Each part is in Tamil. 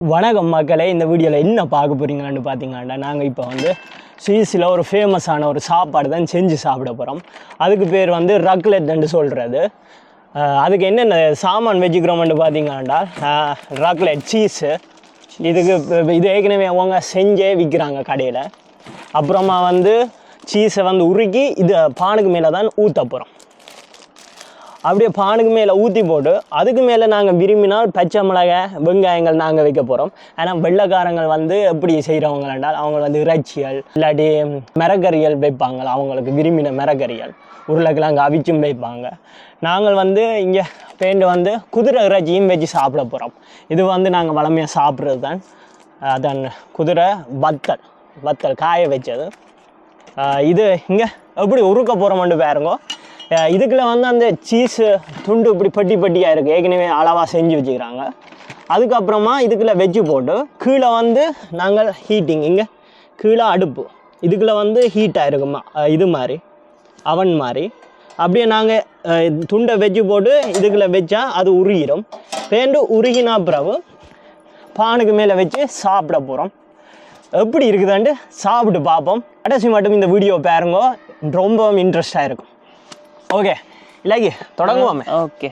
வணக்கம் மக்களே, இந்த வீடியோவில் என்ன பார்க்க போகிறீங்களான்னு பார்த்தீங்கன்னா, நாங்கள் இப்போ வந்து ஸ்வீஸில் ஒரு ஃபேமஸான ஒரு சாப்பாடு தான் செஞ்சு சாப்பிட போகிறோம். அதுக்கு பேர் வந்து ரக்லெட்னு சொல்கிறது. அதுக்கு என்னென்ன சாமான் வச்சுக்கிறோம்னு பார்த்தீங்கன்னா, ரக்லெட் சீஸு, இது ஏற்கனவே அவங்க செஞ்சே விற்கிறாங்க கடையில். அப்புறமா வந்து சீஸை வந்து உருக்கி இது பானுக்கு மேலே தான் ஊற்ற போகிறோம். அப்படியே பானுக்கு மேலே ஊற்றி போட்டு அதுக்கு மேலே நாங்கள் விரும்பினால் பச்சை மிளகாய் வெங்காயங்கள் நாங்கள் வைக்க போகிறோம். ஆனால் வெள்ளைக்காரங்கள் வந்து எப்படி செய்கிறவங்க என்றால், அவங்க வந்து இறைச்சிகள் இல்லாட்டி மிரக்கறிகள் வைப்பாங்க. அவங்களுக்கு விரும்பின மிரக்கறிகள் உருளைக்கிழங்கு அவிச்சும் வைப்பாங்க. நாங்கள் வந்து இங்கே பேண்டு வந்து குதிரை இறைச்சியும் வச்சு சாப்பிட போகிறோம். இது வந்து நாங்கள் வளமையாக சாப்பிட்றது தான். அதான் குதிரை வத்தல் காய வச்சது. இது இங்கே எப்படி உருக்க போகிறோம்னு பாருங்க. இதுக்குள்ள வந்து அந்த சீஸு துண்டு இப்படி பட்டியாக இருக்குது, ஏற்கனவே அளவாக செஞ்சு வச்சுக்கிறாங்க. அதுக்கப்புறமா இதுக்குள்ளே வெஜ்ஜு போட்டு கீழே வந்து நாங்கள் ஹீட்டிங், இங்கே கீழே அடுப்பு, இதுக்குள்ளே வந்து ஹீட்டாக இருக்குமா இது மாதிரி அவன் மாதிரி. அப்படியே நாங்கள் துண்டை வெஜ்ஜு போட்டு இதுக்குள்ளே வச்சா அது உருகிடும். பேண்டு உருகினா பிறகு பானுக்கு மேலே வச்சு சாப்பிட போகிறோம். எப்படி இருக்குதான்ட்டு சாப்பிட்டு பார்ப்போம். கடைசி மட்டும் இந்த வீடியோ பாருங்க, ரொம்பவும் இன்ட்ரெஸ்டாக இருக்கும். ஓகே இல்லாக்கி தொடங்குவோமே. ஓகே,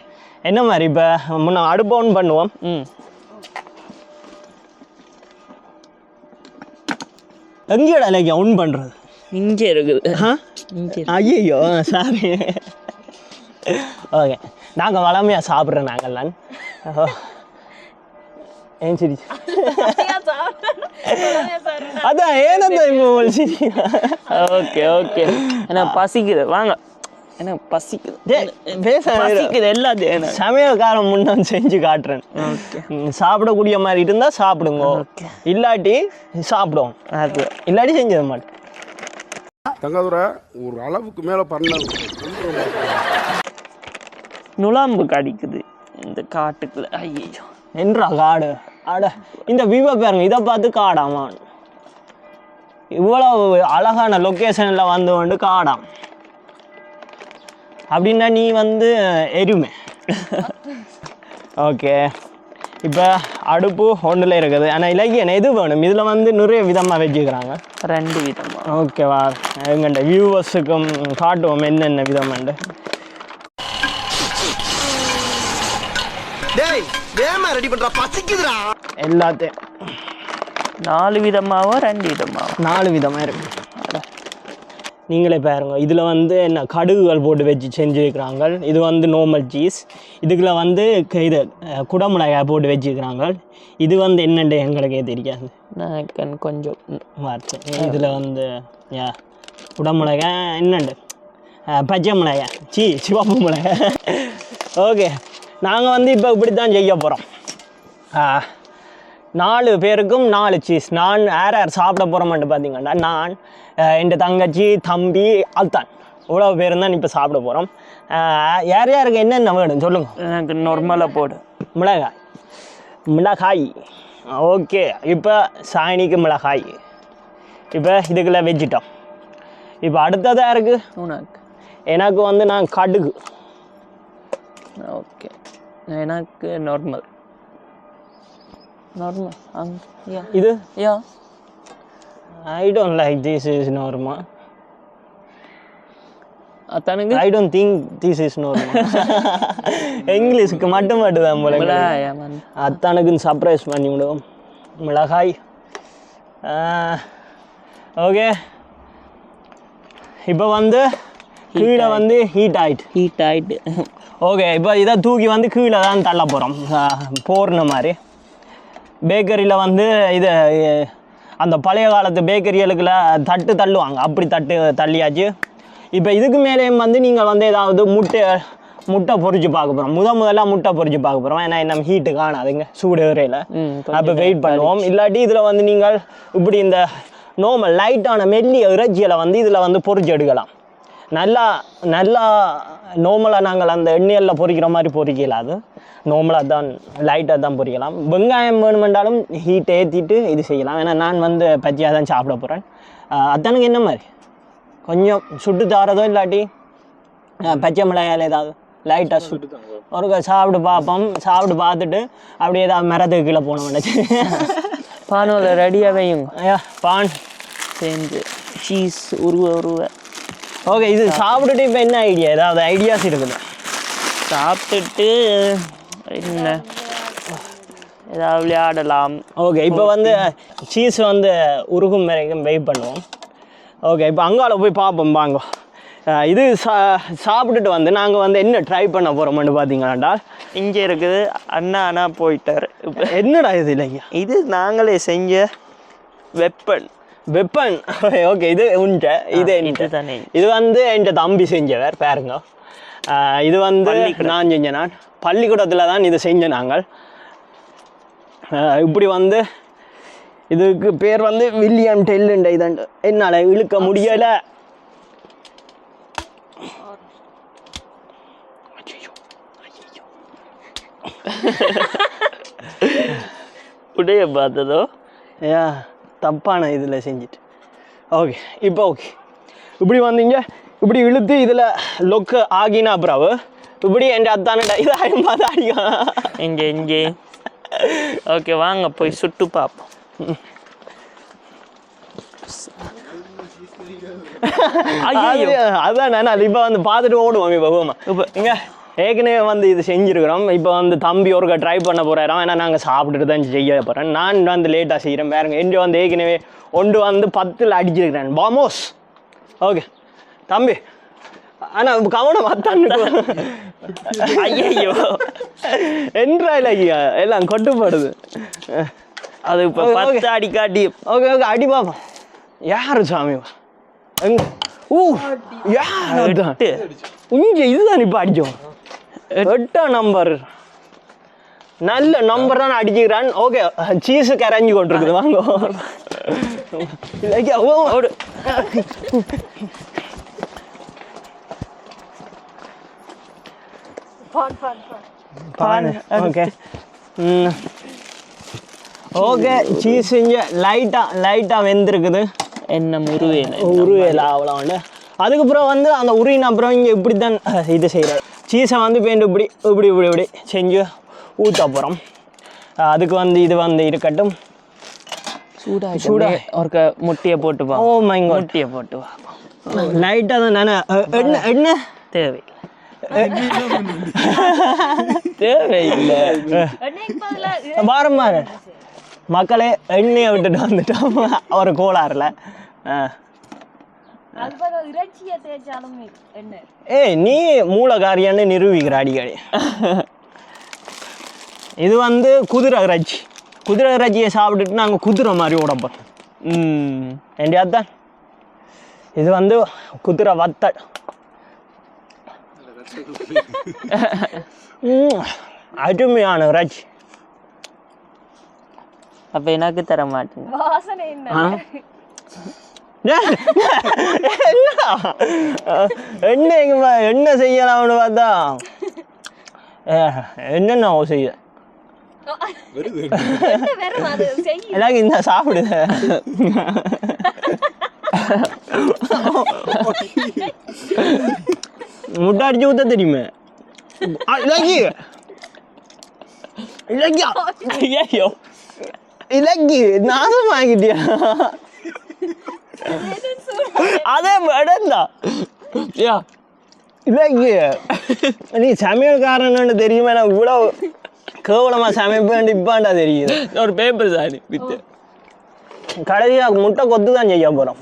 என்ன மாதிரி இப்போ முன்ன அடுப்பு ஆன் பண்ணுவோம். எங்கேயோட இலைக்கு ஆன் பண்ணுறது? இங்கே இருக்குது. ஐயோ சாரி. ஓகே, நாங்கள் வளமையாக சாப்பிட்றோம். நாங்கள்லாம் ஏன் சரி அதான் ஏனதான் இப்போ சரி. ஓகே ஓகே, எனக்கு பசிக்குது, வாங்க. எனக்கு பசிக்குது, பசிக்குது எல்லாத்தையும். சமையல்காரன் முன்ன செஞ்சு காட்டுறேன். சாப்பிடக்கூடிய மாதிரி இருந்தால் சாப்பிடுங்க, இல்லாட்டி சாப்பிடுவோம். அது இல்லாட்டி செஞ்சது மாட்டேன். தங்கதுரை ஒரு அளவுக்கு மேலே பண்ண நுழாம்பு கடிக்குது இந்த காட்டுக்குள்ள. ஐயோ என்றா காடு ஆட, இந்த வியூவை பாருங்க, இதை பார்த்து காடாமா. இவ்வளோ அழகான லொக்கேஷனில் வந்து கொண்டு காடாம் அப்படின்னா நீ வந்து எருமை. ஓகே, இப்போ அடுப்பு ஒன்றில் இருக்குது. ஆனால் இலக்கியம் எது வேணும், இதில் வந்து நிறைய விதமாக வச்சுக்கிறாங்க. 2 விதமாக. ஓகேவா, எங்கள்கிட்ட வியூவர்ஸுக்கும் காட்டுவோம் என்னென்ன விதமாண்டு. எல்லாத்தையும் 4 விதமாவோ 2 விதமாவோ? 4 விதமாக இருக்கு. நீங்களே பாருங்க, இதில் வந்து என்ன கடுகுகள் போட்டு வச்சு செஞ்சுருக்கிறாங்க. இது வந்து நார்மல் சீஸ். இதுக்குள்ள வந்து இது குடமிளகாய் போட்டு வச்சுருக்கிறாங்க. இது வந்து என்னண்டு எங்களுக்கே தெரியாது, கொஞ்சம் வார்த்தை. இதில் வந்து குடமிளகாய் என்னண்டு பச்சை மிளகாய் சிவப்பு மிளகாய். ஓகே, நாங்கள் வந்து இப்போ இப்படி தான் செய்ய போகிறோம். 4 பேருக்கும் 4 சீஸ். நான் யார் சாப்பிட போகிறோம்ட்டு பார்த்தீங்கன்னா, நான், என் தங்கச்சி, தம்பி, அல்தான், இவ்வளோ பேர் தான் இப்போ சாப்பிட போகிறோம். யார் யாருக்கு என்னென்ன வேணும் சொல்லுங்கள். எனக்கு நார்மலாக போடு. மிளகாய். ஓகே, இப்போ சாணிக்கு மிளகாய். இப்போ இதுக்குள்ளே வச்சுட்டோம். இப்போ அடுத்ததாக இருக்குது உனக்கு. எனக்கு வந்து நான் கடுகு. ஓகே, எனக்கு நார்மல். இது யா, I don't like this is normal. அத்தனுக்கு I don't think this is normal. இங்கிலீஷுக்கு மட்டும் தான் போல. அத்தனுக்குன்னு சர்ப்ரைஸ் பண்ணி விடுவோம். மிளகாய். ஓகே, இப்போ வந்து கீழே வந்து ஹீட் ஆகிட்டு. ஓகே, இப்போ இதை தூக்கி வந்து கீழே தான் தள்ள போகிறோம். போர்ன மாதிரி பேக்கரியில் வந்து இது அந்த பழைய காலத்து பேக்கரிகளுக்குள்ள தள்ளுவாங்க, அப்படி தள்ளியாச்சு. இப்போ இதுக்கு மேலேயும் வந்து நீங்கள் வந்து ஏதாவது முட்டை பொரிச்சு பார்க்க போகிறோம். முதலாக முட்டை பொரிச்சு பார்க்க போகிறோம். ஏன்னா நம்ம ஹீட்டு காணாதுங்க, சூடு ஏறையில். அப்போ வெயிட் பண்ணுவோம். இல்லாட்டி இதில் வந்து நீங்கள் இப்படி இந்த நார்மல் லைட்டான மெல்லிய இறைச்சியில் வந்து இதில் வந்து பொரிச்சு எடுக்கலாம். நல்லா நார்மலாக நாங்கள் அந்த எண்ணெயில் பொரிக்கிற மாதிரி பொரிக்கல, அது நார்மலாக தான் லைட்டாக தான் பொரிக்கலாம். வெங்காயம் வேணுமென்றாலும் ஹீட் ஏற்றிட்டு இது செய்யலாம். ஏன்னா நான் வந்து பச்சையாக தான் சாப்பிட போகிறேன். அத்தனுக்கு என்ன மாதிரி கொஞ்சம் சுட்டு தாரதோ இல்லாட்டி பச்சை மிளகாயில் ஏதாவது லைட்டாக ஒரு சாப்பிட்டு பார்ப்போம். சாப்பிட்டு பார்த்துட்டு அப்படியே ஏதாவது மரத்துக்கு கீழே போனோம் நினச்சி பானோல ரெடியாக வையுங்க. ஐயா பான் சேர்ந்து சீஸ் உருவ ஓகே. இது சாப்பிட்டுட்டு இப்போ என்ன ஐடியா, ஏதாவது ஐடியாஸ் இருக்குது? சாப்பிட்டுட்டு என்ன ஏதாவது விளையாடலாம். ஓகே, இப்போ வந்து சீஸ் வந்து உருகும் வரைக்கும் வெயிட் பண்ணுவோம். ஓகே, இப்போ அங்கால போய் பார்ப்போம் வாங்க. இது சாப்பிட்டுட்டு வந்து நாங்கள் வந்து என்ன ட்ரை பண்ண போகிறோம்னு பார்த்தீங்கன்னாடா இங்கே இருக்குது. அண்ணா போயிட்டார். என்னடா இது இல்லைங்க, இது நாங்களே செஞ்ச வெப்பன். ஓகே, இது உண்ட இது இது தானே. இது வந்து என் தம்பி செஞ்சவர் பாருங்க. இது வந்து நான் செஞ்சேன். நான் பள்ளிக்கூடத்தில் தான் இது செஞ்சேன். நாங்கள் இப்படி வந்து இதுக்கு பேர் வந்து வில்லியம் டெல்லுண்ட. இதாண்டு என்னால் இழுக்க முடியலை. உடைய பார்த்ததோ ஏ தப்பான இதில் செஞ்சுட்டு. ஓகே, இப்போ ஓகே இப்படி வந்தீங்க, இப்படி இழுத்து இதில் லொக்கு ஆகினா அப்புறம் இப்படி என் அத்தானடா இதாயும் பார்த்து அடிக்கும். இங்கே ஓகே, வாங்க போய் சுட்டு பார்ப்போம். அதான் நான் இப்போ வந்து பார்த்துட்டு ஓடுவோம். இப்போ இங்கே ஏற்கனவே வந்து இது செஞ்சுருக்கிறோம். இப்போ வந்து தம்பி ஒருக்கா ட்ரை பண்ண போகிறாராம். ஏன்னா நாங்கள் சாப்பிட்டுட்டு தான் செய்ய போகிறேன். நான் வந்து லேட்டாக செய்கிறேன் பாருங்க. என்று வந்து ஏற்கனவே ஒன்று வந்து 10ல் அடிச்சிருக்கிறேன் பாமோஸ். ஓகே தம்பி, ஆனால் கவனம் அத்தான்னு ஐயோ என்றா இல்லையா எல்லாம் கொட்டுப்படுது. அது இப்போ 10 அடி காட்டி. ஓகே அடி பார்ப்போம். யாரு சாமி எங்க? யார் இங்கே இதுதான் இப்போ அடிச்சோம். 8ஆம் நம்பர் நல்ல நம்பர் தான் அடிச்சுக்கிறான். ஓகே, சீஸு கரைஞ்சி கொண்டிருக்குது. வாங்க ஓடு. ஓகே ஓகே, சீஸ் இங்கே லைட்டாக வெந்திருக்குது. என்ன உருவேல அவ்வளோ. அதுக்கப்புறம் வந்து அந்த உருவின அப்புறம் இங்கே இப்படி தான் இது செய்கிறார். சீஸை வந்து பேண்டு இப்படி செஞ்சு ஊற்ற போகிறோம். அதுக்கு வந்து இது வந்து இருக்கட்டும். சூடாக ஒரு முட்டையை போட்டு வா. ஓ மை காட், முட்டையை போட்டு வா. லைட்டாக தான் நான் என்ன தேவையில்லை பாரம் பாரு மக்களே, எண்ணெயை விட்டுட்டு வந்துட்டோம் ஒரு கோளாறுல. ஏய் நீ மூலகாரியான்னு நிரூபிக்கிற அடிக்கடி. இது வந்து குதிரை இறைச்சியை சாப்பிட்டுட்டு நாங்கள் குதிரை மாதிரி உடப்போம். ஏண்டியாத்தான் இது வந்து குதிரை வத்தல். அருமையான இறைச்சி. அப்ப எனக்கு தர மாட்டேங்க. என்ன செய்யலாம்னு பார்த்தா என்னென்ன செய்ய எனக்கு இந்த சாப்பிடுத முட்டை அடிச்சு ஊத்த தெரியுமே. இலக்கி நாசம் ஆகிட்டியா? அதே மேடம்தா இலக்கி நீ சமையல்காரன்னு தெரியுமா? நான் இவ்வளோ கேவலமாக சமைப்பேன் இப்பாண்டா தெரியுது. ஒரு பேப்பர் சாரி வித்து கடைசியாக முட்டை கொத்து தான் செய்ய போகிறோம்.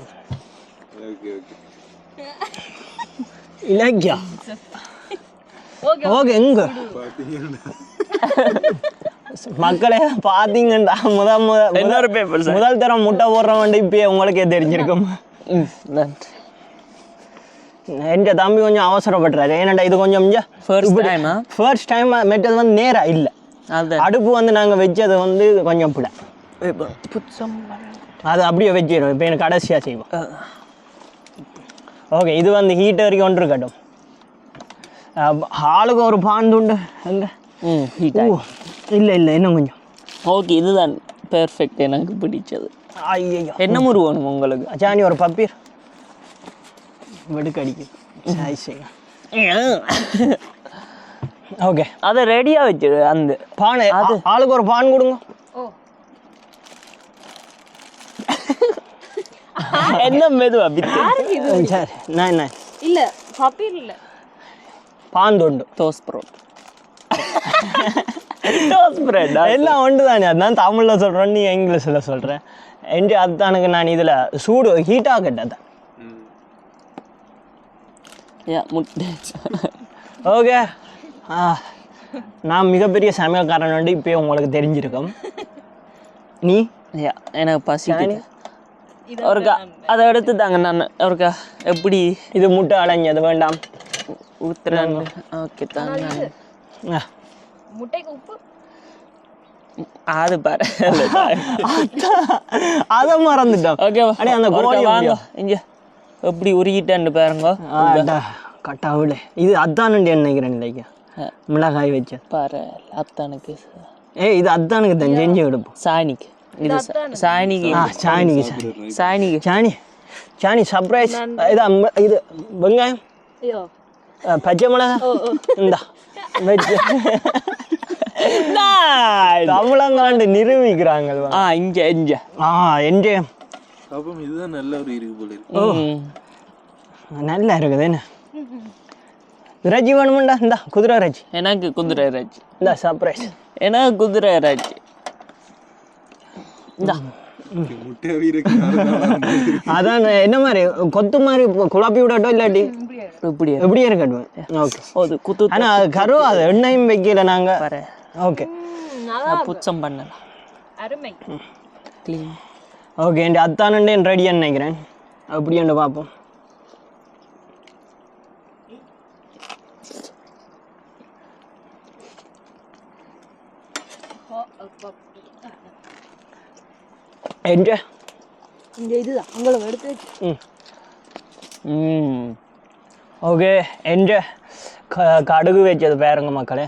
இலக்கியா ஓகே எங்க மக்களே பார்த்தீங்கண்டா இன்னொரு பேப்பர் முதல் தரம் முட்டை போடுறவன் இப்பயே உங்களுக்கே தெரிஞ்சிருக்கும். என் தம்பி கொஞ்சம் அவசரப்படுறாரு. ஏன்னாண்டா இது கொஞ்சம் ஃபர்ஸ்ட் டைம் மெட்டது வந்து நேராக இல்லை. அடுப்பு வந்து நாங்கள் வச்சது வந்து கொஞ்சம் பிள்ளை அது அப்படியே வச்சிடும். இப்போ எனக்கு கடைசியாக செய்வோம். ஓகே, இது வந்து ஹீட் வரைக்கும் ஒன்று இருக்கட்டும். ஆளுக்கு ஒரு பாண்டுண்டு எங்கே இல்லை இன்னும் கொஞ்சம். ஓகே, இதுதான் பெர்ஃபெக்ட், எனக்கு பிடிச்சது. ஐயோ என்ன முருகணும் உங்களுக்கு? அச்சானி ஒரு பப்பீர் வெடுக்கு அடிக்கும். ஓகே அதை ரெடியா வச்சிடு அந்த பானை ஆளுக்கு ஒரு பான் கொடுங்க. என்ன மெதுவா பித்து சரி நான் இல்ல பப்பீர் இல்ல பான் தொண்டு டோஸ்ட் ப்ரோட் டோஸ்ட் பிரெட் எல்லாம் ஒன்று தானே. அதுதான் தமிழில் சொல்கிறேன், நீ இங்கிலீஷில் சொல்கிறேன். என்று அதுதானுக்கு நான் இதில் சூடு ஹீட்டாக கேட்டேன். முட்டை ஓகே, நான் மிகப்பெரிய சமையல்காரன் வந்து இப்போ உங்களுக்கு தெரிஞ்சிருக்கோம். நீ எனக்கு பசிக்குது. ஒருக்கா அதை எடுத்து தாங்க நான் ஒருக்கா எப்படி இது முட்டை அலைஞ்சது வேண்டாம் ஊத்துறேன். ஓகே தாங்க. முட்டைக்கு உப்பு அது பாரு அதை மறந்துட்டோம். ஓகேவா அடே அந்த கோழி வாங்க இங்க எப்படி உருகிட்டேன்னு பாருங்க. கட்டாவில இது அத்தானுண்டு நினைக்கிறேன். இல்லைக்கா மிளகாய் வச்ச பாரு அத்தானுக்கு. இது அத்தானுக்கு தான் செஞ்சு எடுப்போம். சாணிக்கு இது சாணிக்கு சாணிக்கு சாணிக்கு சாணி சாணி சர்ப்ரைஸ். இது வெங்காயம் பச்சை மிளகா இந்தா வச்சு தமிழங்காண்டு நிரூபிக்கிறாங்க. இங்க இங்க எந்த இதுதான் நல்ல ஒரு இருக்கு போல இருக்கு. நல்லா இருக்குது. என்ன ரஜி வேணுமுண்டா? இந்தா குதிரை ரஜி. எனக்கு குதிரை ராஜ். இந்த சர்ப்ரைஸ் எனக்கு குதிரை ராஜ். இந்த அதான் என்ன மாதிரி கொத்து மாதிரி குழப்பி விடட்டும் இல்லாட்டி இப்படி எப்படியே இருக்கட்டும். ஓகே அது குத்து. ஆனால் அது கரு அது எண்ணெயும் வைக்கல நாங்கள். பாரு ஓகே புச்சம் பண்ணலாம். அருமை. க்ளீன். ஓகே என் அத்தானண்டே ரெடியான்னு நினைக்கிறேன். அப்படியாண்டு பார்ப்போம். என்ற இந்த இதுதான் உங்களை எடுத்து வச்சு. ஓகே என்ற கடுகு வச்சது பாருங்க மக்களே.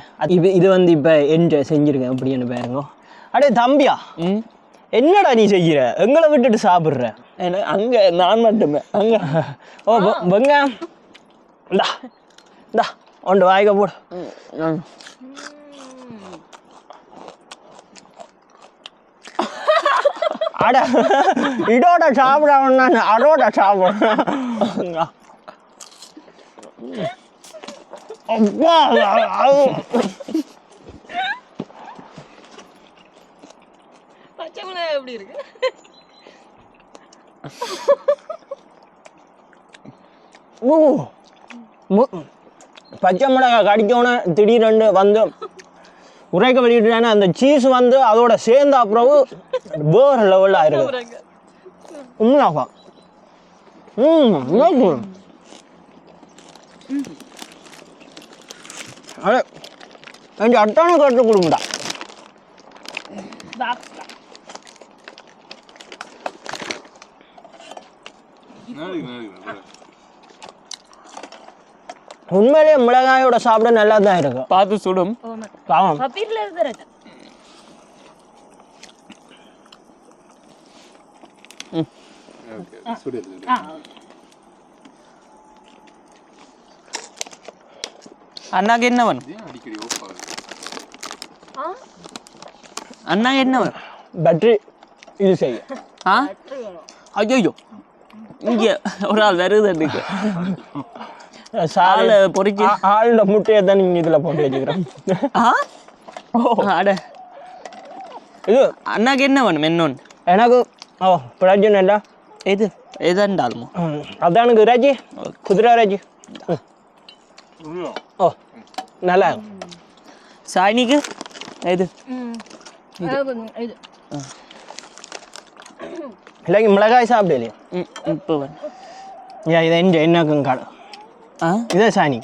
இது வந்து இப்போ என்ற செஞ்சுருக்கேன் அப்படின்னு பாருங்க. அடே தம்பியா, என்னடா நீ செய்கிற? எங்களை விட்டுட்டு சாப்பிட்ற? அங்கே நான் மட்டுமே அங்கே. ஓ வெங்காயம் இந்தா இந்தா ஒன்று வாய்க்க போடு. அட இதோட சாப்பிடணும், நான் அதோட சாப்பிட்றேன். பச்சை மிளகாய் எப்படி இருக்கு? பச்சை மிளகாய் கடிச்சோன்னே திடீரெண்டு வந்து உரைக்க வெளியிட்டானே அந்த சீஸ் வந்து அதோட சேர்ந்த அப்புறம் வேறு லெவலில் ஆயிருக்கு. உண்மையாப்பா. அடே என் அட்டான கட்டு கொடுங்கடா. உண்மையிலேயே மிளகாயோட சாப்பிட நல்லா தான் இருக்கும். பார்த்து சுடும். ஆமாம். பப்பீர்ல இருக்கு. அண்ணாக்கு என்ன வேணும்? அண்ணாக்கு என்ன வேணும்? பேட்டரி இது செய்ய. ஐயோ இங்கே ஒரு ஆள் வருது. சாலை பொறிச்சு ஆளோட முட்டையை தான் நீங்கள் இதில் போட்டு வச்சுக்கிறேன். அட இது அண்ணாக்கு என்ன வேணும்? என்னொன்று எனக்கு பிரயோஜனம் இல்லை. எது எதாண்டாலுமோ அதானுக்கு ராஜி குதிரை ராஜி. ஓ நல்லா சாணிக்கு எது இது இல்லைங்க மிளகாய் சாப்பிடலையே. இப்போ வேணும். ஏன் இதை என்னக்கும் கடை இதே சாணி.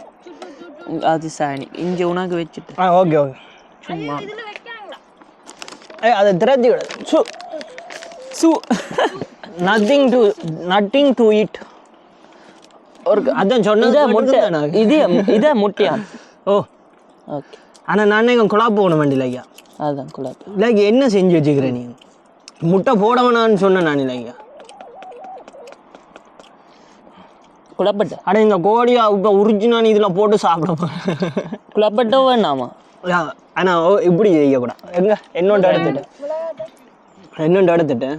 அது சாணி இங்கே உனக்கு வச்சுட்டு. ஓகே ஓகே சும்மா அதை திரட்டி விட. சு சு நத்திங் டு இட். ஒரு அதான் சொன்னது முட்டை. இதே முட்டையா? ஓ ஓகே. ஆனால் நான் இங்கே குழாப்பு போட வேண்டிய ஐயா. அதுதான் குழாப்பு. இல்லைங்க என்ன செஞ்சு வச்சுக்கிறேன் நீங்கள்? முட்டை போட வேணான்னு சொன்னேன் நான். இல்லைங்க குழப்பட்ட அட இந்த கோழியை இப்போ ஒரிஜினல் இதில் போட்டு சாப்பிட போகிறேன். குழப்பட்டோ வேணாமா? ஆனால் இப்படி செய்யக்கூடாது. எங்க என்னொன்று எடுத்துட்டு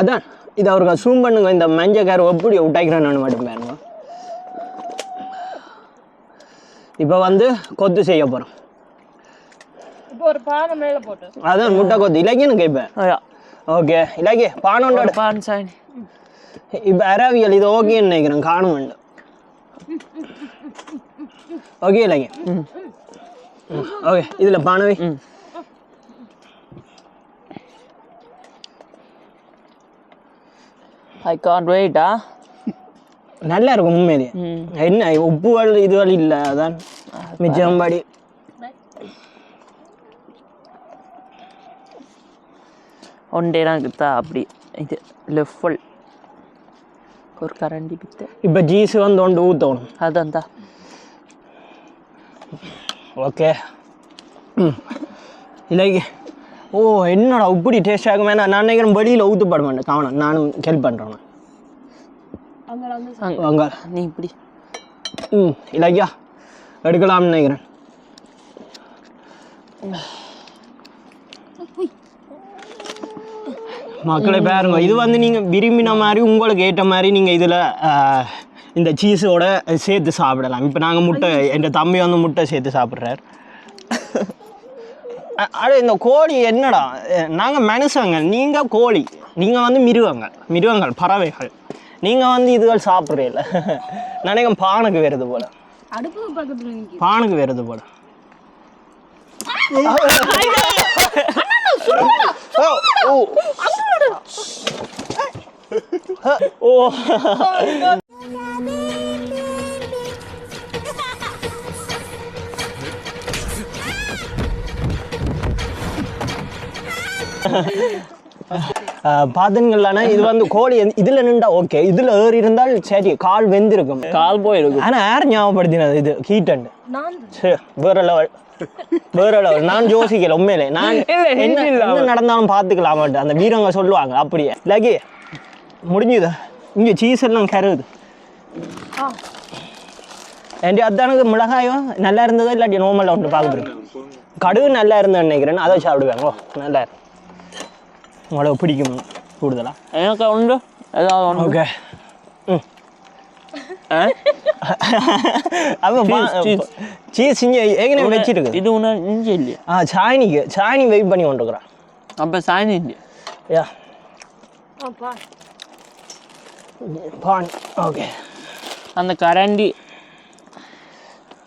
அதான் இது அவருக்கு சூம் பண்ணுங்க. இந்த மஞ்சக்கார எப்படி விட்டாக்கிறேன்னு மட்டும் பாருங்க. இப்போ வந்து கொத்து செய்ய போகிறோம். இப்போ ஒரு பானை மேல போட்டு அதான் முட்டை கொத்து இலக்கியன்னு கேட்பேன். ஓகே இலக்கிய பானோட பான் சாணி. இப்போ அரவியல் இது ஓகேன்னு நினைக்கிறேன். காணும் வேண்டாம். ஓகே இலக்கிய ஓகே இதில் பானவை ஐ கான்ட் வெயிட்டா. நல்லா இருக்கும் உண்மையிலேயே. என்ன உப்புகள் இதுகள் இல்லை, அதான் மிச்சம்படி ஒன்றேலாம் கிட்டா அப்படி இது லெஃபல் ஒரு கரண்டி கிட்ட. இப்போ ஜீஸ் வந்து ஒன்று ஊற்றணும். அதான் தான். ஓகே இல்லைங்க. ஓ என்னடா இப்படி டேஸ்ட் ஆகும். வேணாம் நான் நினைக்கிறேன் வெளியில் ஊற்றப்பட மாட்டேன். கவனம் நானும் ஹெல்ப் பண்ணுறேன். அங்கே நீ இப்படி இல்லையா எடுக்கலாம்னு நினைக்கிறேன். மக்களை பாருங்க, இது வந்து நீங்கள் விரும்பின மாதிரி உங்களுக்கு ஏற்ற மாதிரி நீங்கள் இதில் இந்த சீஸோட சேர்த்து சாப்பிடலாம். இப்போ நாங்கள் முட்டை, என் தம்பி வந்து முட்டை சேர்த்து சாப்பிட்றார். அட இந்த கோழி என்னடா, நாங்கள் மனுஷங்க, நீங்கள் கோழி, நீங்கள் வந்து மிருகங்கள் பறவைகள், நீங்கள் வந்து இதுகள் சாப்பிட்றீல்ல. நினைக்கிறேன் பானுக்கு வருது போல. அடுப்பு பக்கத்துல பானுக்கு வருது போல. ஓ பார்த்தீங்களாண்ணா, இது வந்து கோழி இதில் நின்றா ஓகே, இதில் ஏறி இருந்தால் சரி கால் வெந்திருக்கும், கால் போயிருக்கும். ஆனால் யார் ஞாபகப்படுத்தினது இது ஹீட் அண்டு சரி வேற லெவல். நான் யோசிக்கல உண்மையிலே. நான் என்ன நடந்தாலும் பார்த்துக்கலாம் மாட்டேன். அந்த வீரங்க சொல்லுவாங்க அப்படியே. இல்லாக்கி முடிஞ்சுதா இங்கே சீஸ் எல்லாம் கருகுது. ஏன்டி அதானுக்கு மிளகாயோ நல்லா இருந்ததோ இல்லாட்டி நோமலாக ஒன்று பார்க்குறேன். கடுகு நல்லா இருந்தேன்னு நினைக்கிறேன். அதை சாப்பிடுவாங்க. ஓ நல்லா இருக்கும், உங்களுக்கு பிடிக்கும் கூடுதலா. எனக்கு உண்டு ஏதாவது ஒன்று. ஓகே சீஸ் இங்கே ஏற்கனவே வச்சிருக்கு. இது ஒன்று இஞ்சி இல்லையா? சாணி வெயிட் பண்ணி கொண்டுருக்குறான். அப்போ சாணி இல்லையா? யா பான். ஓகே அந்த கரண்டி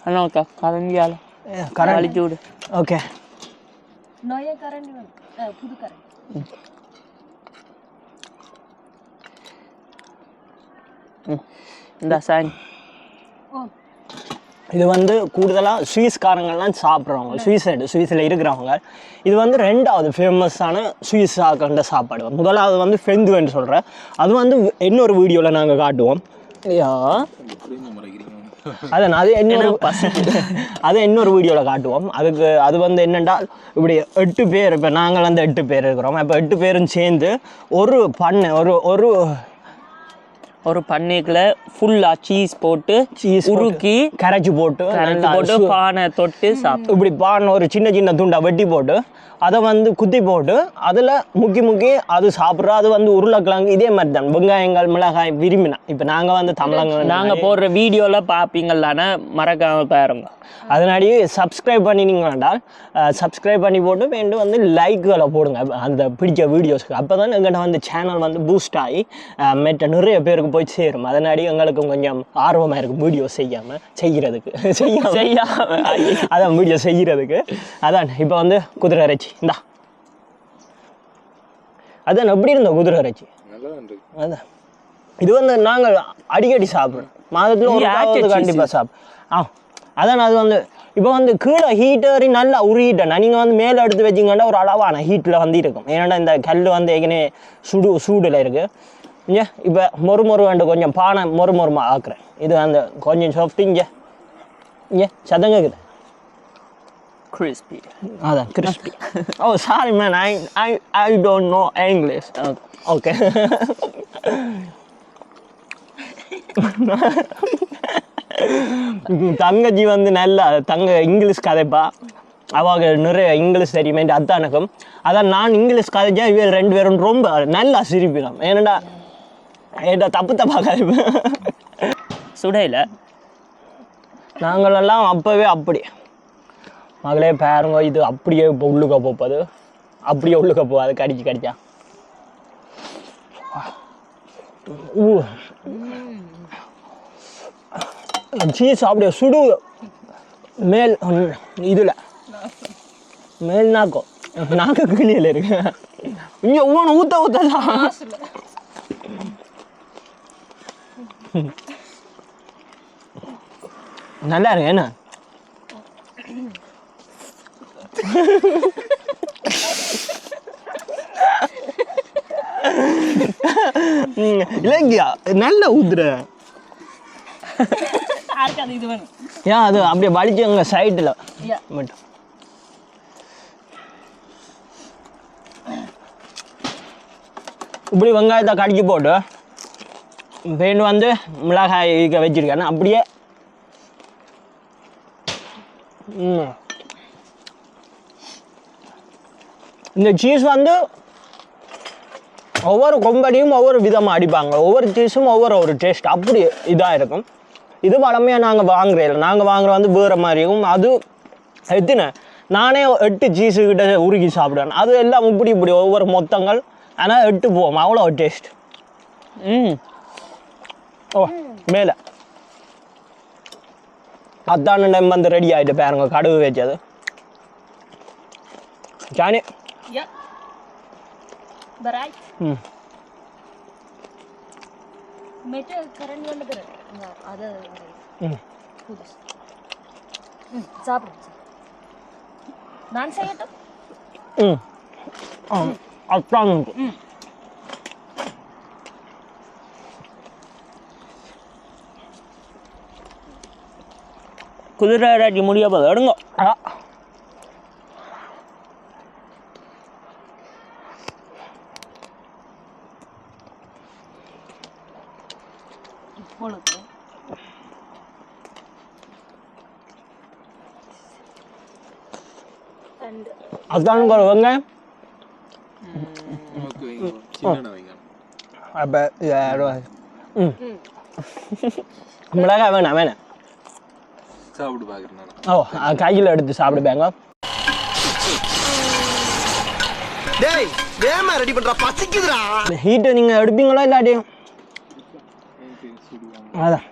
அண்ணா கரண்டியால் கரண்டி விடு. ஓகே நோய கரண்டி வேணும், புது கரண்டி. இந்த சாணி இது வந்து கூடுதலாக சுவிஸ்காரங்கள்லாம் சாப்பிட்றவங்க, சுவிஸில் இருக்கிறவங்க. இது வந்து ரெண்டாவது ஃபேமஸான சுவிஸ் கண்ட சாப்பாடு. முதலாவது வந்து ஃபெந்துன்னு சொல்கிறேன். அது வந்து இன்னொரு வீடியோவில் நாங்கள் காட்டுவோம். அதான் அது இன்னொரு வீடியோவில் காட்டுவோம். அது வந்து என்னென்றால் இப்படி 8 பேர், இப்போ நாங்கள் வந்து 8 பேர் இருக்கிறோம். இப்போ 8 பேரும் சேர்ந்து ஒரு பண்ணை ஒரு பண்ணைக்குள்ள ஃபுல்லாக சீஸ் போட்டு உருக்கி கரைச்சி போட்டு பானை தொட்டு சாப்பிட்டு இப்படி பானை ஒரு சின்ன துண்டா வெட்டி போட்டு அதை வந்து குத்தி போட்டு அதில் முக்கி அது சாப்பிட்றோம். அது வந்து உருளைக்கிழங்கு இதே மாதிரி தான், வெங்காயங்கள் மிளகாய் விரும்பினா. இப்போ நாங்கள் வந்து நாங்கள் போடுற வீடியோவில் பார்ப்பீங்களான மறக்காமல் பாருங்க. அதனாடியே சப்ஸ்கிரைப் பண்ணினீங்க வேண்டாம், சப்ஸ்கிரைப் பண்ணி போட்டு வேண்டும் வந்து லைக்குகளை போடுங்க அந்த பிடிச்ச வீடியோஸ்க்கு. அப்போ தான் எங்கள்கிட்ட வந்து சேனல் வந்து பூஸ்ட் ஆகி மற்ற நிறைய பேருக்கு போய் சேரும். அதனாடி எங்களுக்கு கொஞ்சம் ஆர்வமாக இருக்கும் வீடியோ செய்கிறதுக்கு அதான் வீடியோ செய்கிறதுக்கு. அதான் இப்போ வந்து குதிரை இறைச்சி இந்தா, அதான் எப்படி இருந்தோம் குதிரை இறைச்சி. அதான் இது வந்து நாங்கள் அடிக்கடி சாப்பிட்றோம், மாதத்தில் ஒரு கண்டிப்பாக சாப்பிடும். அதான் அது வந்து இப்போ வந்து கீழே ஹீட்டரி நல்லா உருகிட்டேன்னா நீங்கள் வந்து மேலே எடுத்து வச்சிங்கன்னா ஒரு அளவான ஹீட்டில் வந்து இருக்கும். ஏன்னா இந்த கல் வந்து ஏற்கனவே சூடில் இருக்குது. இங்கே இப்போ மொறு வேண்டு கொஞ்சம் பானை மொறுமா ஆக்குறேன். இது அந்த கொஞ்சம் சாஃப்ட்டு இங்கே சதங்க இருக்குது crispy. அதான் crispy. Oh sorry man, I don't know English. Okay. தங்கச்சி வந்து நல்லா இங்கிலீஷ் கதைப்பா. அவங்க நிறைய இங்கிலீஷ் தெரியுமேட்டு அத்தானுக்கும். அதான் நான் இங்கிலீஷ் கதைச்சா இவள் 2 பேரும் ரொம்ப நல்லா சிரிப்பிடும். ஏன்னா தப்பு தப்பா கதைப்பேன். சுடையில் நாங்களெல்லாம் அப்போவே அப்படி மகளே பாருங்க, இது அப்படியே இப்போ உள்ளுக்க போப்பது, அப்படியே உள்ளுக்க போகாது கடிச்சா. சீஸ் அப்படியே சுடு மேல் இதில் மேல் நாக்கு கிளியில் இருக்கு. இங்கே ஒவ்வொன்று ஊற்றலாம். நல்லா இருக்கு என்ன? இல்லைங்கயா நல்ல ஊத்துற ஏன் அது அப்படியே வலிச்சு அங்கே சைடில் மட்டும். இப்படி வெங்காயத்தை கடிச்சு போட்டு பெயிண்ட் வந்து மிளகாய் வச்சிருக்கேன் அப்படியே. இந்த சீஸ் வந்து ஒவ்வொரு கொம்படியும் ஒவ்வொரு விதமாக அடிப்பாங்க. ஒவ்வொரு சீஸும் ஒவ்வொரு டேஸ்ட் அப்படி இதாக இருக்கும். இது வளமையாக நாங்கள் வாங்குறதில்ல. நாங்கள் வாங்குற வந்து வேறு மாதிரியும். அது எத்தனை நானே 8 சீஸுக்கிட்ட உருகி சாப்பிடுவேன். அது எல்லாம் இப்படி ஒவ்வொரு மொத்தங்கள். ஆனால் 8 போவோம், அவ்வளோ டேஸ்ட். ஓ மேலே அத்தான டைம் வந்து ரெடி ஆகிட்டு பாருங்க, கடுகு வச்சது. ஜானி நான் செய்யட்டும். அத்தான் குதிரை அடி முடிய போது எடுங்க. அதான் வெங்காயம் அப்போ மிளகாய் வேணாம் சாப்பிட்டு பார்க்குறேன். ஓ கையில் எடுத்து சாப்பிடுப்பாங்க. ஹீட்டை நீங்கள் எடுப்பீங்களா இல்லாட்டி? அதான்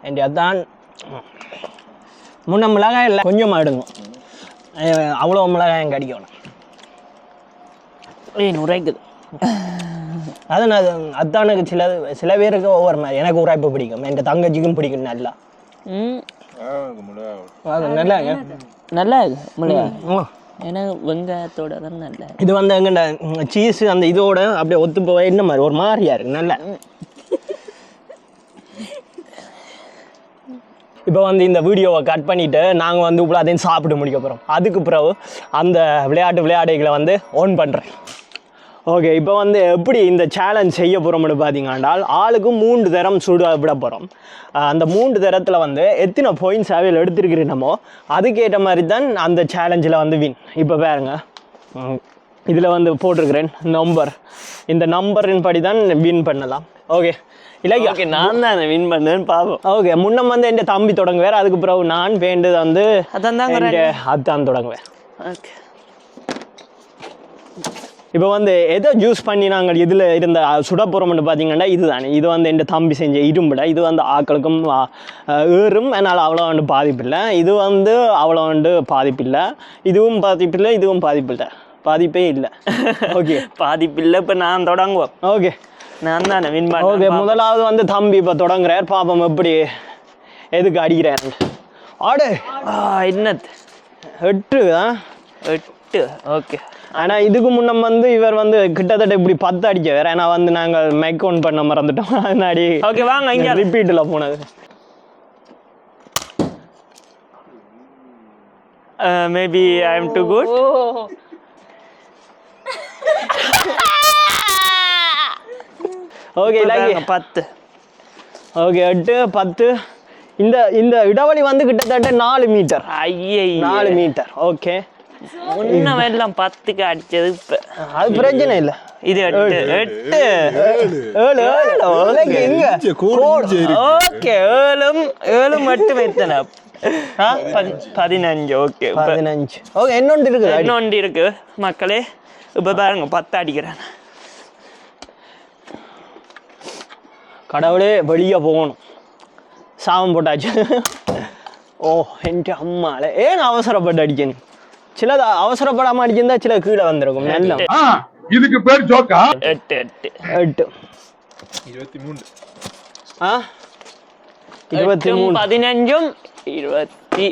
என் அதான் முன்ன மிளகாய் இல்லை, கொஞ்சமாக எடுங்க. அவ்வளோ மிளகாயம் கடிக்கணும். உரைக்குது. அதான் அத்தானுக்கு சில பேருக்கு ஒவ்வொரு மாதிரி. எனக்கு உரைப்பு பிடிக்கும், என் தங்கச்சிக்கும் பிடிக்கும். நல்லா நல்லா நல்லா மிளகா எனக்கு வெங்காயத்தோட தான் நல்லா. இது வந்து எங்கண்ட சீஸு அந்த இதோட அப்படியே ஒத்து போய் என்ன மாதிரி ஒரு மாதிரியா இருக்கு. நல்லா இப்போ வந்து இந்த வீடியோவை கட் பண்ணிவிட்டு நாங்கள் வந்து இப்போ அதையும் சாப்பிட்டு முடிக்க போகிறோம். அதுக்கு பிறகு அந்த விளையாடுகளை வந்து ஓன் பண்ணுறேன். ஓகே, இப்போ வந்து எப்படி இந்த சேலஞ்ச் செய்ய போகிறோம்னு பார்த்தீங்கன்னா, ஆளுக்கு 3 தரம் சுட விட போகிறோம். அந்த 3 தரத்தில் வந்து எத்தனை பாயிண்ட்ஸ் அவையில் எடுத்துருக்கிறோமோ அதுக்கேற்ற மாதிரி தான் அந்த சேலஞ்சில் வந்து வின். இப்போ பாருங்க, இதில் வந்து போட்டிருக்கிறேன் நம்பர். இந்த நம்பரின் படி தான் வின் பண்ணலாம். ஓகே இல்லை, ஓகே நான் தான் வின் பண்ணேன்னு பார்ப்போம். ஓகே, முன்னம் வந்து என் தம்பி தொடங்குவேன். அதுக்கு பிறகு நான் வேண்டது வந்து அதான் தொடங்குவேன். ஓகே, இப்போ வந்து எதை ஜூஸ் பண்ணி நாங்கள் இதில் இருந்த சுட போகிறோம்னு பார்த்தீங்கன்னா இதுதானே. இது வந்து என் தம்பி செஞ்ச இரும்புட. இது வந்து ஆக்களுக்கும் ஏறும், என்னால் அவ்வளோ வந்து பாதிப்பில்லை. இது வந்து அவ்வளோ வந்து பாதிப்பில்லை. இதுவும் பாதிப்பில்லை, இதுவும் பாதிப்பில்லை, பாதிப்பே இல்லை. ஓகே பாதிப்பில்லை. இப்போ நான் தொடங்குவோம். ஓகே நான் தானே வின் பண்ண. ஓகே, முதலாவது வந்து தம்பி இப்போ தொடங்குறார். பாப்பம் எப்படி எதுக்கு அடிக்கிறார். ஆடு என்னது 8 தான் 8. ஓகே, ஆனால் இதுக்கு முன்னம் வந்து இவர் வந்து கிட்டத்தட்ட இப்படி 10 அடிச்சவர். ஏன்னா வந்து நாங்கள் மைக் ஒன் பண்ண மறந்துட்டோம். அதனாடி ஓகே வாங்க இங்கே ரிப்பீட்டில் போனது. Maybe I am too good. Okay, 10. Okay 8 10 இந்த இந்த இடைவெளி வந்து கிட்டத்தட்ட 4 மீட்டர். ஐயே 4 மீட்டர். ஓகே முன்னவெல்லாம் 10க்கு அடிச்சது இப்ப அது பிரச்சனை இல்லை. இது 8 ஓகே 7 மட்டும் எத்தனை 15. ஓகே 15. ஓகே இன்னொன்று இருக்கு மக்களே. இப்ப பாருங்க 10 அடிக்கிறேன். கடவுளே வெளியே போகணும். சாபம் போட்டாச்சு. ஓ என் அம்மால ஏன் அவசரப்பட்டு அடிக்கணும்? சிலது அவசரப்படாம அடிச்சிருந்தா சில கீழே வந்திருக்கும். நல்ல இதுக்கு பேர் ஜோக்கா? 8 23 15 20.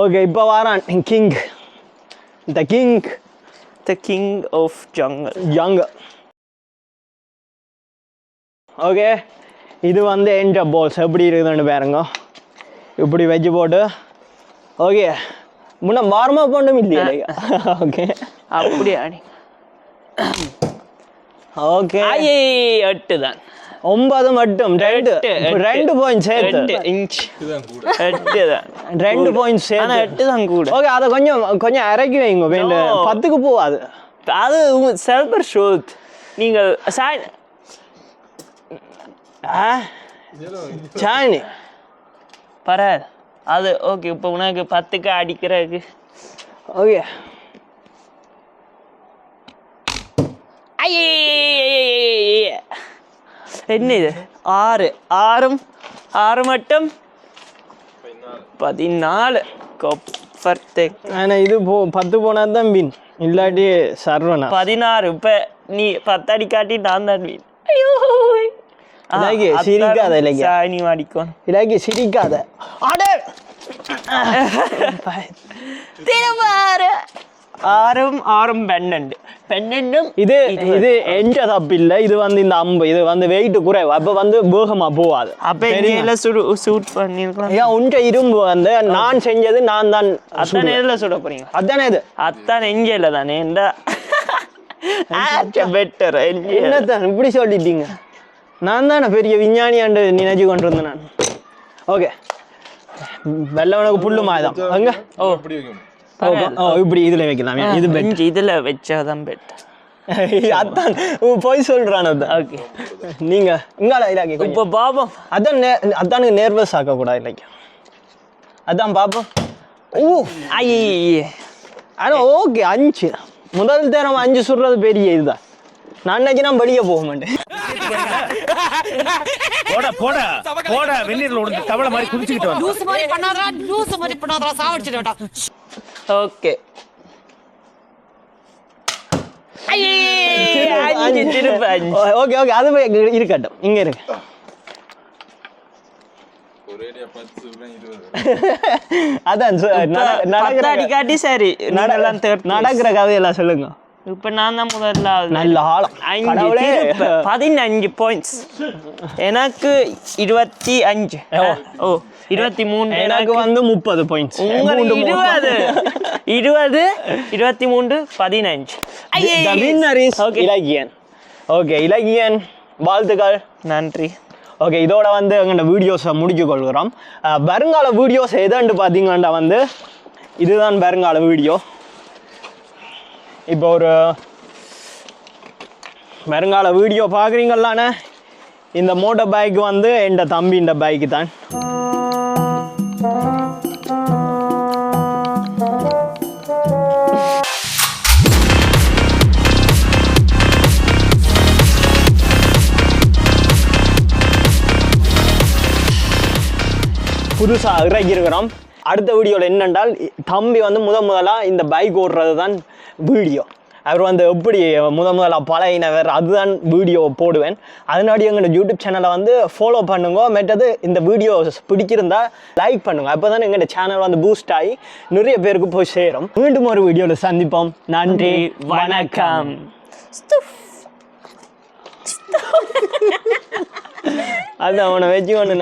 ஓகே இப்போ வாரான் king, the king of jungle. Okay இது வந்து என்ட பால்ஸ் எப்படி இருக்குதுன்னு பாருங்க. இப்படி வச்சு போட்டு ஓகே முன்ன வாரமாக போண்டும் இல்லையா? ஓகே அப்படி அடி. ஓகே 8 தான். 9 மட்டும் 2 பாயிண்ட் சேர்த்து 2 இன்ச் 8 தான். 2 பாயிண்ட் சேர்த்து 8 தான் கூட. ஓகே அதை கொஞ்சம் இறக்கி வைங்க. வேண்டாம் 10க்கு போகாது. அது செல்பர் ஷோத். நீங்கள் சாணி பரவாயில்ல அது ஓகே. இப்போ உனக்கு 10க்கு அடிக்கிறதுக்கு ஓகே. என்ன இது 6 மட்டும் 14. ஆனால் இது 10 போனால் தான் வின், இல்லாட்டி சர்வனா 16. இப்போ நீ 10 அடிக்காட்டி நான் தான் வின். ஐயோ சிரிக்காத நீ அடிக்கும் இல்லாக்கி சிரிக்காத. ஆறும் 12 இது இது எந்த தப்பு இல்லை. இது வந்து இந்த அம்பு இது வந்து வெயிட் குறைவு. அப்போ வந்து வேகமா போகாது. அப்ப சூட் பண்ணிருக்கலாம். ஏன் உண்ட இரும்பு வந்து நான் செஞ்சது நான் தான். அத்தனை நேரில் சுட போறீங்க? அதானே இது அத்தான் எஞ்சியல தானே பெட்டர். என்னத்தான் இப்படி சொல்லிட்டீங்க? நான் தானே பெரிய விஞ்ஞானியாண்டு நினைச்சு கொண்டு இருந்தேன் நான். ஓகே வெள்ளவனுக்கு புல்லு மாதம் அங்க. ஓ இப்படி இதுல வைக்கலாம். இது பெட் இதுல வச்சாதான் பெட்டர். அதான் போய் சொல்றான். ஓகே நீங்க இங்கால இலாக்கி இப்போ பாபம் அதானுக்கு நேர்வஸ் ஆக்க கூடாது இலாக்கி. அதான் பாப்போம். ஓ ஐயே ஆனா ஓகே 5 முதல் தேரம் 5 சொல்றது பெரிய இதுதான். நான் நினைச்சு நான் வெளியே போக மாட்டேன். ஓகே ஓகே ஓகே அது இருக்கட்டும். இங்க இருக்கு. அதான் அடிக்காட்டி சரி. நடக்கிற கதையெல்லாம் சொல்லுங்க. இப்ப நான் தான் முதல்ல நல்ல ஆழம். 15 பாயிண்ட்ஸ். எனக்கு 25. ஓ 23. எனக்கு வந்து 30 பாயிண்ட்ஸ். உங்களுக்கு 20 23 15. The winner is Ilakkiyan. Okay இலக்கியன் வாழ்த்துக்கள். நன்றி. ஓகே இதோட வந்து எங்கள்ட வீடியோஸை முடிச்சு கொள்கிறோம். வருங்கால வீடியோஸ் எதான்னு பார்த்தீங்கன்னா வந்து இதுதான் வருங்கால வீடியோ. இப்போ ஒரு வருங்கால வீடியோ பார்க்குறீங்களானே இந்த மோட்டர் பைக் வந்து என் தம்பின்ற பைக்கு தான். புதுசாக இறக்கியிருக்கிறோம். அடுத்த வீடியோவில் என்னென்றால் தம்பி வந்து முதலாக இந்த பைக் ஓடுறது தான் வீடியோ. அவர் வந்து எப்படி முதலாக பழகினவர் அதுதான் வீடியோ போடுவேன். அதனாடி எங்களோட யூடியூப் சேனலை வந்து ஃபாலோ பண்ணுங்க. மற்றது இந்த வீடியோ பிடிச்சிருந்தா லைக் பண்ணுங்க. அப்போ தான் எங்களோட சேனல் வந்து பூஸ்ட் ஆகி நிறைய பேருக்கு போய் சேரும். மீண்டும் ஒரு வீடியோவில் சந்திப்போம். நன்றி வணக்கம். அது அவனை வச்சு ஒன்று